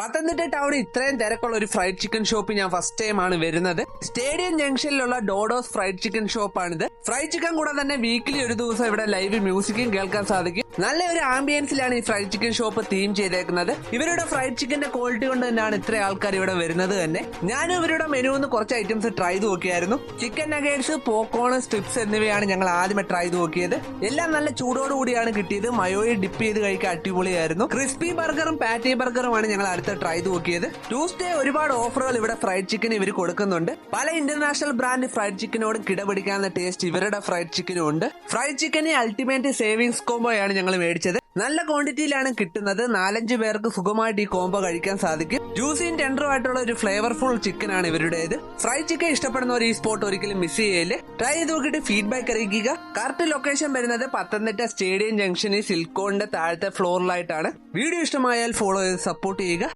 പത്തനംതിട്ട ടൗണിൽ ഇത്രയും തിരക്കുള്ള ഒരു ഫ്രൈഡ് ചിക്കൻ ഷോപ്പ് ഞാൻ ഫസ്റ്റ് ടൈം ആണ് വരുന്നത്. സ്റ്റേഡിയം ജംഗ്ഷനിലുള്ള ഡോഡോസ് ഫ്രൈഡ് ചിക്കൻ ഷോപ്പാണിത്. ഫ്രൈഡ് ചിക്കൻ കൂടെ തന്നെ വീക്കിലി ഒരു ദിവസം ഇവിടെ ലൈവ് മ്യൂസിക്കും കേൾക്കാൻ സാധിക്കും. നല്ല ഒരു ആംബിയൻസിലാണ് ഈ ഫ്രൈഡ് ചിക്കൻ ഷോപ്പ് തീം ചെയ്തേക്കുന്നത്. ഇവരുടെ ഫ്രൈഡ് ചിക്കന്റെ ക്വാളിറ്റി കൊണ്ട് തന്നെയാണ് ഇത്ര ആൾക്കാർ ഇവിടെ വരുന്നത് തന്നെ. ഞാനും ഇവരുടെ മെനുന്ന് കുറച്ച് ഐറ്റംസ് ട്രൈ ചെയ്ത് നോക്കിയായിരുന്നു. ചിക്കൻ നഗേറ്റ്സ്, പോപ്കോൺ, സ്ട്രിപ്സ് എന്നിവയാണ് ഞങ്ങൾ ആദ്യമേ ട്രൈ ചെയ്ത് നോക്കിയത്. എല്ലാം നല്ല ചൂടോടുകൂടിയാണ് കിട്ടിയത്. മയോയിൽ ഡിപ്പ് ചെയ്ത് കഴിക്കാൻ അടിപൊളിയായിരുന്നു. ക്രിസ്പി ബർഗറും പാറ്റി ബർഗറുമാണ് ഞങ്ങൾ അടുത്ത ട്രൈ ചെയ്ത് നോക്കിയത്. ട്യൂസ്ഡേ ഒരുപാട് ഓഫറുകൾ ഇവിടെ ഫ്രൈഡ് ചിക്കൻ ഇവർ കൊടുക്കുന്നുണ്ട്. പല ഇന്റർനാഷണൽ ബ്രാൻഡ് ഫ്രൈഡ് ചിക്കനോട് കിടപിടിക്കാവുന്ന ടേസ്റ്റ് ഇവരുടെ ഫ്രൈഡ് ചിക്കനും ഉണ്ട്. ഫ്രൈഡ് ചിക്കന് അൾട്ടിമേറ്റ് സേവിങ്സ് കോംബോയാണ് ഞങ്ങൾ മേടിച്ചത്. നല്ല ക്വാണ്ടിറ്റിയിലാണ് കിട്ടുന്നത്. 4-5 പേർക്ക് സുഖമായിട്ട് ഈ കോംബോ കഴിക്കാൻ സാധിക്കും. ജ്യൂസിയും ടെൻഡറും ആയിട്ടുള്ള ഒരു ഫ്ലേവർഫുൾ ചിക്കൻ ആണ് ഇവരുടേത്. ഫ്രൈഡ് ചിക്കൻ ഇഷ്ടപ്പെടുന്നവർ ഈ സ്പോട്ട് ഒരിക്കലും മിസ് ചെയ്യല്ലേ. ട്രൈ ചെയ്ത് നോക്കിയിട്ട് ഫീഡ്ബാക്ക് അറിയിക്കുക. കറക്റ്റ് ലൊക്കേഷൻ വരുന്നത് പത്തനംതിട്ട സ്റ്റേഡിയം ജംഗ്ഷനിൽ സിൽക്കോണിന്റെ താഴത്തെ ഫ്ലോറിലായിട്ടാണ്. വീഡിയോ ഇഷ്ടമായാൽ ഫോളോ ചെയ്ത് സപ്പോർട്ട് ചെയ്യുക.